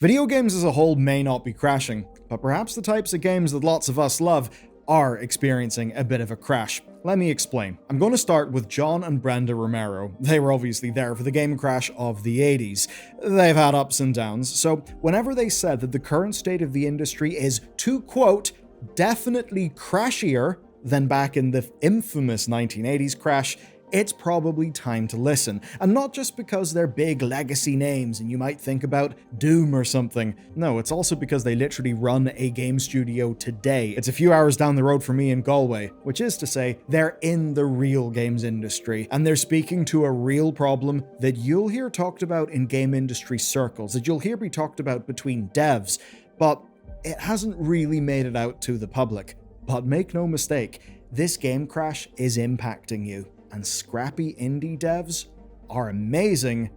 Video games as a whole may not be crashing, but perhaps the types of games that lots of us love are experiencing a bit of a crash. Let me explain. I'm going to start with John and Brenda Romero. They were obviously there for the game crash of the 80s. They've had ups and downs, so whenever they said that the current state of the industry is, to quote, definitely crashier than back in the infamous 1980s crash, it's probably time to listen. And not just because they're big legacy names and you might think about Doom or something. No, it's also because they literally run a game studio today. It's a few hours down the road from me in Galway, which is to say, they're in the real games industry, and they're speaking to a real problem that you'll hear talked about in game industry circles, that you'll hear be talked about between devs, but it hasn't really made it out to the public. But make no mistake, this game crash is impacting you. And scrappy indie devs are amazing,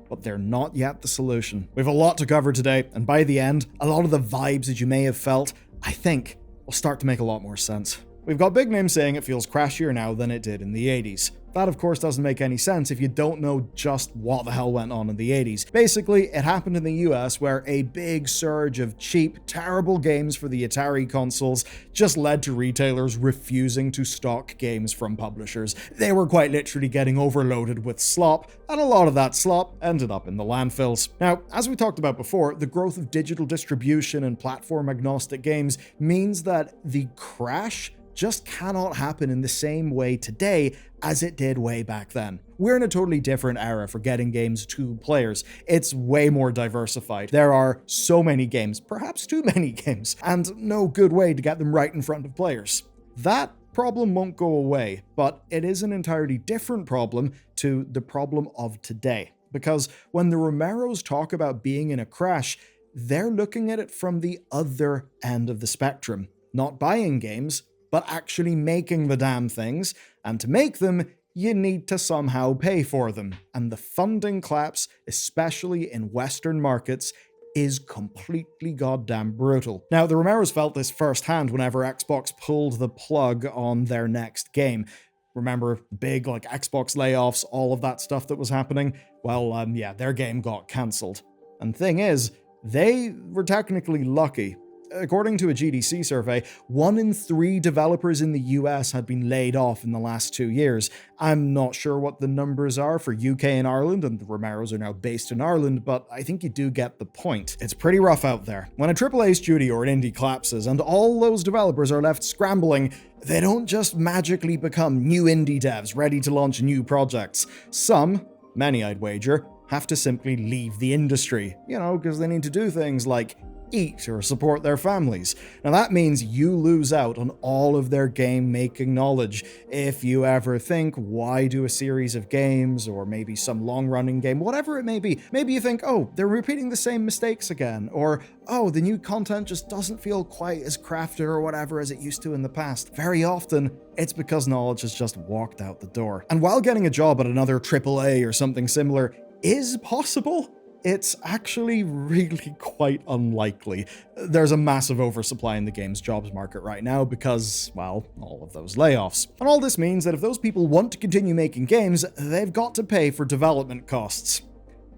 but they're not yet the solution. We have a lot to cover today, and by the end, a lot of the vibes that you may have felt, I think, will start to make a lot more sense. We've got big names saying it feels crashier now than it did in the 80s. That, of course, doesn't make any sense if you don't know just what the hell went on in the 80s. Basically, it happened in the US where a big surge of cheap, terrible games for the Atari consoles just led to retailers refusing to stock games from publishers. They were quite literally getting overloaded with slop, and a lot of that slop ended up in the landfills. Now, as we talked about before, the growth of digital distribution and platform-agnostic games means that the crash just cannot happen in the same way today as it did way back then. We're in a totally different era for getting games to players. It's way more diversified. There are so many games, perhaps too many games, and no good way to get them right in front of players. That problem won't go away, but it is an entirely different problem to the problem of today. Because when the Romeros talk about being in a crash, they're looking at it from the other end of the spectrum. Not buying games, but actually making the damn things, and to make them, you need to somehow pay for them. And the funding collapse, especially in Western markets, is completely goddamn brutal. Now, the Romeros felt this firsthand whenever Xbox pulled the plug on their next game. Remember, big Xbox layoffs, all of that stuff that was happening? Well, yeah, their game got cancelled. And thing is, they were technically lucky. According to a GDC survey, 1 in 3 developers in the US had been laid off in the last 2 years. I'm not sure what the numbers are for UK and Ireland, and the Romeros are now based in Ireland, but I think you do get the point. It's pretty rough out there. When a AAA studio or an indie collapses and all those developers are left scrambling, they don't just magically become new indie devs ready to launch new projects. Some, many I'd wager, have to simply leave the industry, because they need to do things like eat or support their families. Now that means you lose out on all of their game making knowledge. If you ever think, why do a series of games or maybe some long running game, whatever it may be, maybe you think, oh, they're repeating the same mistakes again, or oh, the new content just doesn't feel quite as crafted or whatever as it used to in the past. Very often, it's because knowledge has just walked out the door. And while getting a job at another AAA or something similar is possible, it's actually really quite unlikely. There's a massive oversupply in the games jobs market right now because, well, all of those layoffs. And all this means that if those people want to continue making games, they've got to pay for development costs.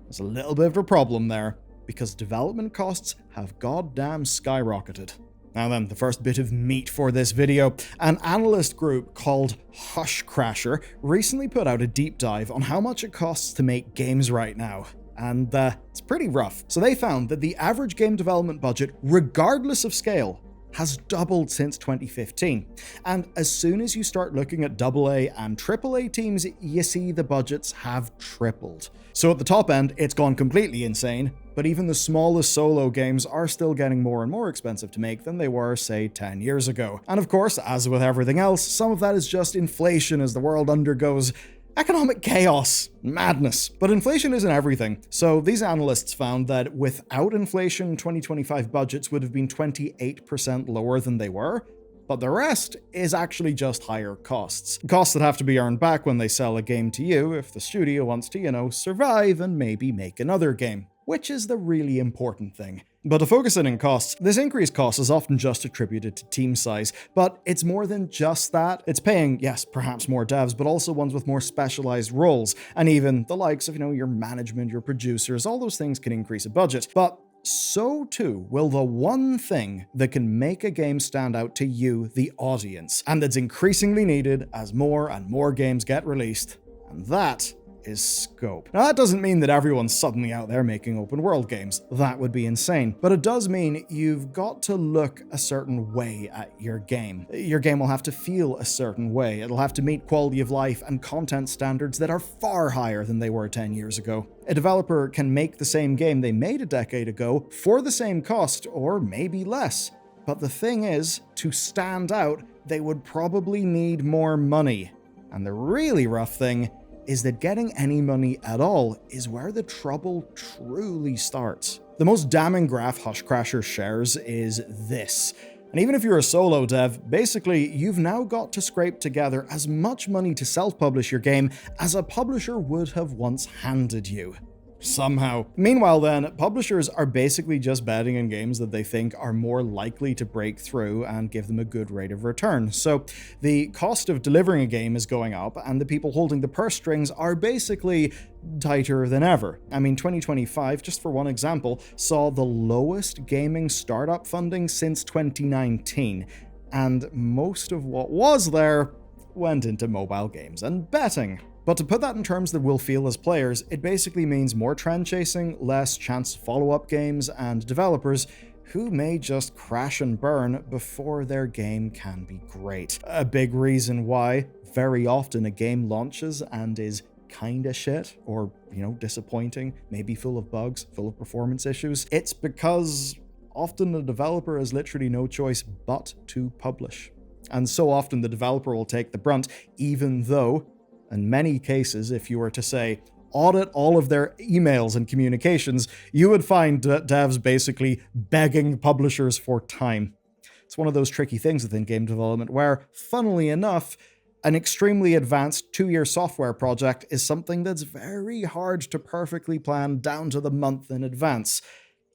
There's a little bit of a problem there, because development costs have goddamn skyrocketed. Now then, the first bit of meat for this video. An analyst group called Crashier recently put out a deep dive on how much it costs to make games right now. And it's pretty rough. So they found that the average game development budget, regardless of scale, has doubled since 2015. And as soon as you start looking at AA and AAA teams, you see the budgets have tripled. So at the top end, it's gone completely insane, but even the smallest solo games are still getting more and more expensive to make than they were, say, 10 years ago. And of course, as with everything else, some of that is just inflation as the world undergoes economic chaos, madness. But inflation isn't everything. So these analysts found that without inflation, 2025 budgets would have been 28% lower than they were. But the rest is actually just higher costs. Costs that have to be earned back when they sell a game to you if the studio wants to, survive and maybe make another game, which is the really important thing. But to focus in on costs, this increased cost is often just attributed to team size, but it's more than just that. It's paying, yes, perhaps more devs, but also ones with more specialized roles, and even the likes of, your management, your producers, all those things can increase a budget. But so too will the one thing that can make a game stand out to you, the audience, and that's increasingly needed as more and more games get released, and that is scope. Now, that doesn't mean that everyone's suddenly out there making open world games. That would be insane. But it does mean you've got to look a certain way at your game. Your game will have to feel a certain way. It'll have to meet quality of life and content standards that are far higher than they were 10 years ago. A developer can make the same game they made a decade ago for the same cost, or maybe less. But the thing is, to stand out, they would probably need more money. And the really rough thing is that getting any money at all is where the trouble truly starts. The most damning graph Crashier shares is this. And even if you're a solo dev, basically you've now got to scrape together as much money to self-publish your game as a publisher would have once handed you. Somehow. Meanwhile then, publishers are basically just betting in games that they think are more likely to break through and give them a good rate of return. So the cost of delivering a game is going up, and the people holding the purse strings are basically tighter than ever. I mean, 2025, just for one example, saw the lowest gaming startup funding since 2019, and most of what was there went into mobile games and betting. But to put that in terms that we'll feel as players, it basically means more trend chasing, less chance follow-up games, and developers who may just crash and burn before their game can be great. A big reason why very often a game launches and is kinda shit, or, disappointing, maybe full of bugs, full of performance issues. It's because often the developer has literally no choice but to publish. And so often the developer will take the brunt, even though, in many cases, if you were to say, audit all of their emails and communications, you would find devs basically begging publishers for time. It's one of those tricky things within game development where, funnily enough, an extremely advanced 2-year software project is something that's very hard to perfectly plan down to the month in advance.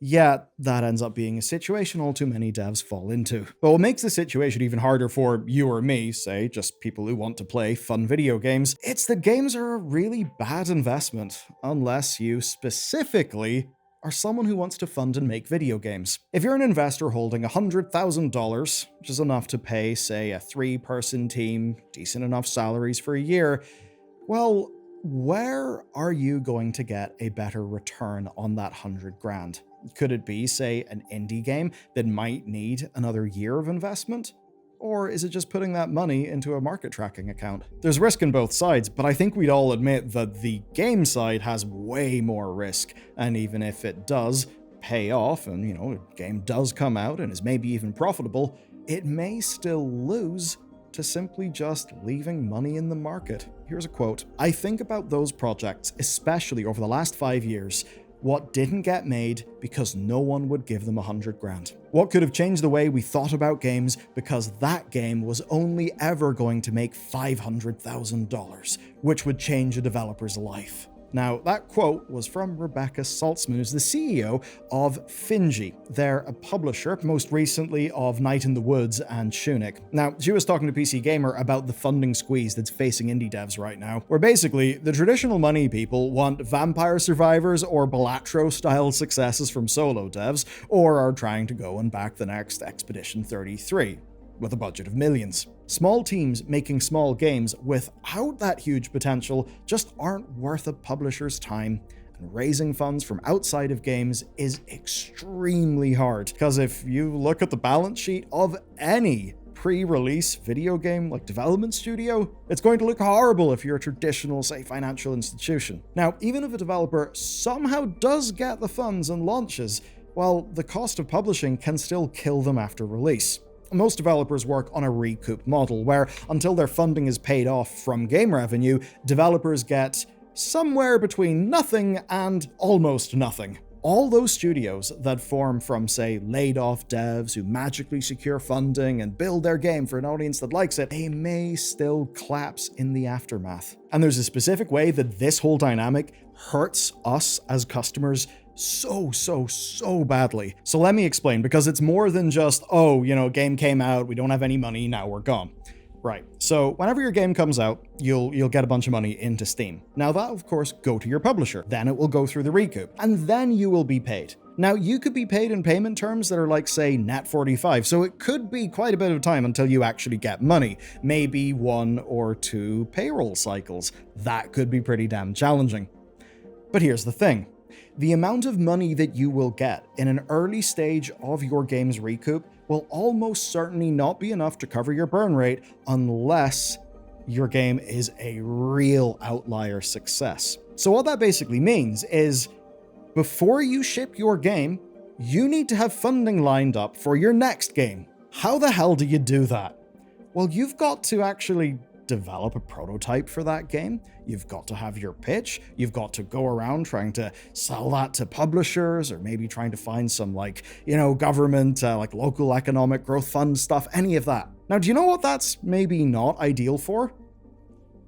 Yet, that ends up being a situation all too many devs fall into. But what makes the situation even harder for you or me, say, just people who want to play fun video games, it's that games are a really bad investment, unless you specifically are someone who wants to fund and make video games. If you're an investor holding $100,000, which is enough to pay, say, a 3-person team, decent enough salaries for a year, well, where are you going to get a better return on that 100 grand? Could it be, say, an indie game that might need another year of investment? Or is it just putting that money into a market tracking account? There's risk in both sides, but I think we'd all admit that the game side has way more risk. And even if it does pay off and, a game does come out and is maybe even profitable, it may still lose to simply just leaving money in the market. Here's a quote. "I think about those projects, especially over the last 5 years, what didn't get made because no one would give them 100 grand. What could have changed the way we thought about games because that game was only ever going to make $500,000, which would change a developer's life." Now, that quote was from Rebecca Saltzman, who's the CEO of Finji. They're a publisher, most recently of Night in the Woods and Tunic. Now, she was talking to PC Gamer about the funding squeeze that's facing indie devs right now, where basically the traditional money people want Vampire Survivors or Balatro-style successes from solo devs, or are trying to go and back the next Expedition 33. With a budget of millions. Small teams making small games without that huge potential just aren't worth a publisher's time, and raising funds from outside of games is extremely hard, because if you look at the balance sheet of any pre-release video game like development studio, it's going to look horrible if you're a traditional, say, financial institution. Now, even if a developer somehow does get the funds and launches, well, the cost of publishing can still kill them after release. Most developers work on a recoup model, where until their funding is paid off from game revenue, developers get somewhere between nothing and almost nothing. All those studios that form from, say, laid-off devs who magically secure funding and build their game for an audience that likes it, they may still collapse in the aftermath. And there's a specific way that this whole dynamic hurts us as customers so badly. So let me explain, because it's more than just, game came out, we don't have any money, now we're gone. Right, so whenever your game comes out, you'll get a bunch of money into Steam. Now that, of course, go to your publisher. Then it will go through the recoup, and then you will be paid. Now, you could be paid in payment terms that are like, say, net 45, so it could be quite a bit of time until you actually get money. Maybe 1 or 2 payroll cycles. That could be pretty damn challenging. But here's the thing. The amount of money that you will get in an early stage of your game's recoup will almost certainly not be enough to cover your burn rate unless your game is a real outlier success. So what that basically means is, before you ship your game, you need to have funding lined up for your next game. How the hell do you do that? Well, you've got to actually develop a prototype for that game. You've got to have your pitch. You've got to go around trying to sell that to publishers, or maybe trying to find some government, local economic growth fund stuff, any of that. Now, do you know what that's maybe not ideal for?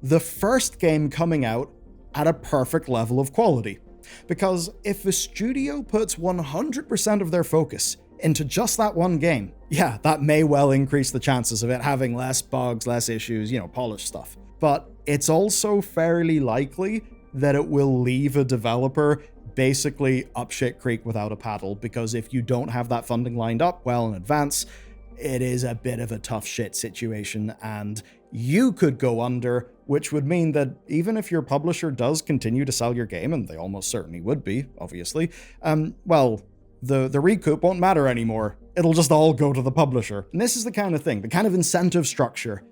The first game coming out at a perfect level of quality. Because if a studio puts 100% of their focus into just that one game, yeah, that may well increase the chances of it having less bugs, less issues, polished stuff. But it's also fairly likely that it will leave a developer basically up shit creek without a paddle, because if you don't have that funding lined up well in advance, it is a bit of a tough shit situation, and you could go under, which would mean that even if your publisher does continue to sell your game, and they almost certainly would be, obviously, the recoup won't matter anymore. It'll just all go to the publisher. And this is the kind of thing, the kind of incentive structure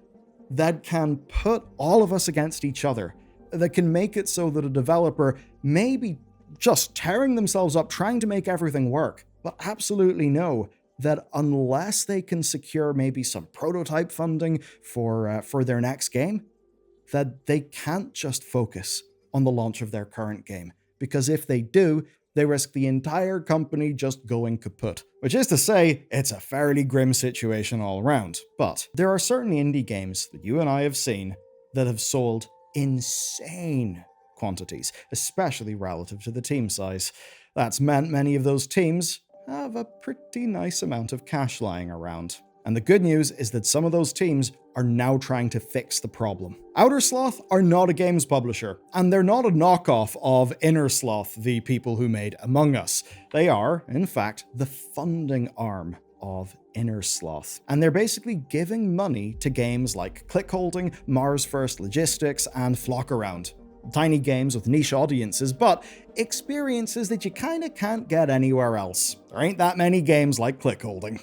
that can put all of us against each other, that can make it so that a developer may be just tearing themselves up trying to make everything work, but absolutely know that unless they can secure maybe some prototype funding for their next game, that they can't just focus on the launch of their current game. Because if they do, they risk the entire company just going kaput. Which is to say, it's a fairly grim situation all around. But there are certainly indie games that you and I have seen that have sold insane quantities, especially relative to the team size. That's meant many of those teams have a pretty nice amount of cash lying around. And the good news is that some of those teams are now trying to fix the problem. Outer Sloth are not a games publisher, and they're not a knockoff of Inner Sloth, the people who made Among Us. They are, in fact, the funding arm of Inner Sloth. And they're basically giving money to games like Clickholding, Mars First Logistics, and Flock Around. Tiny games with niche audiences, but experiences that you kinda can't get anywhere else. There ain't that many games like Clickholding.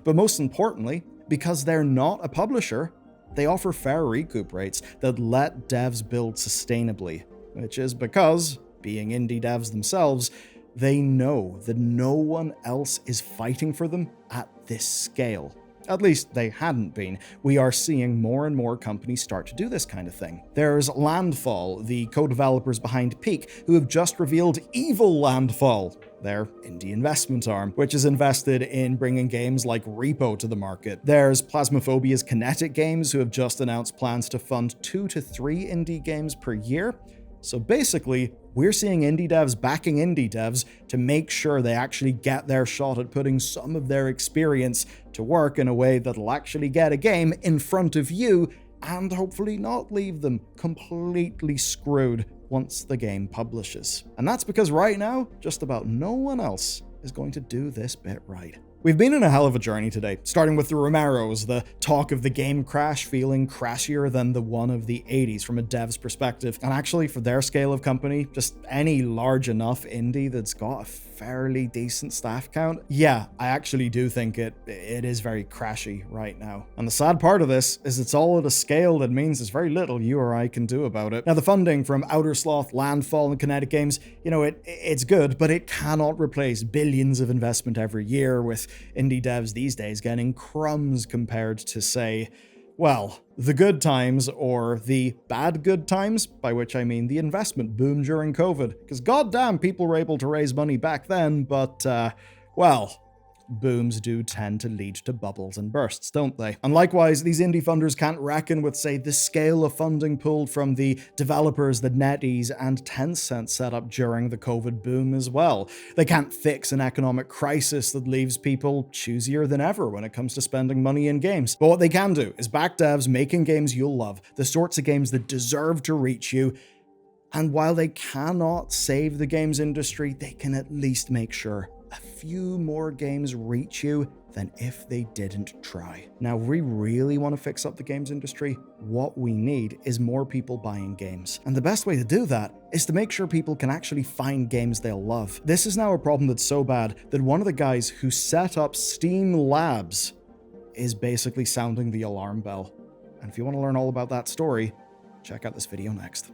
But most importantly, because they're not a publisher, they offer fair recoup rates that let devs build sustainably, which is because, being indie devs themselves, they know that no one else is fighting for them at this scale. At least they hadn't been. We are seeing more and more companies start to do this kind of thing. There's Landfall, the co-developers behind Peak, who have just revealed Evil Landfall, their indie investment arm, which is invested in bringing games like Repo to the market. There's Plasmophobia's Kinetic Games, who have just announced plans to fund 2 to 3 indie games per year. So basically, we're seeing indie devs backing indie devs to make sure they actually get their shot at putting some of their experience to work in a way that'll actually get a game in front of you and hopefully not leave them completely screwed once the game publishes. And that's because right now, just about no one else is going to do this bit right. We've been in a hell of a journey today, starting with the Romeros, the talk of the game Crash feeling crashier than the one of the 80s from a dev's perspective. And actually, for their scale of company, just any large enough indie that's got a fairly decent staff count, yeah, I actually do think it is very crashy right now. And the sad part of this is it's all at a scale that means there's very little you or I can do about it. Now, the funding from Outer Sloth, Landfall, and Kinetic Games, it's good, but it cannot replace billions of investment every year, with indie devs these days getting crumbs compared to, say, well, the good times or the bad good times, by which I mean the investment boom during COVID. Because goddamn, people were able to raise money back then, but, well, booms do tend to lead to bubbles and bursts, don't they? And likewise, these indie funders can't reckon with, say, the scale of funding pulled from the developers that NetEase and Tencent set up during the COVID boom as well. They can't fix an economic crisis that leaves people choosier than ever when it comes to spending money in games. But what they can do is back devs making games you'll love, the sorts of games that deserve to reach you, And while they cannot save the games industry, they can at least make sure a few more games reach you than if they didn't try. Now, if we really want to fix up the games industry, what we need is more people buying games. And the best way to do that is to make sure people can actually find games they'll love. This is now a problem that's so bad that one of the guys who set up Steam Labs is basically sounding the alarm bell. And if you want to learn all about that story, check out this video next.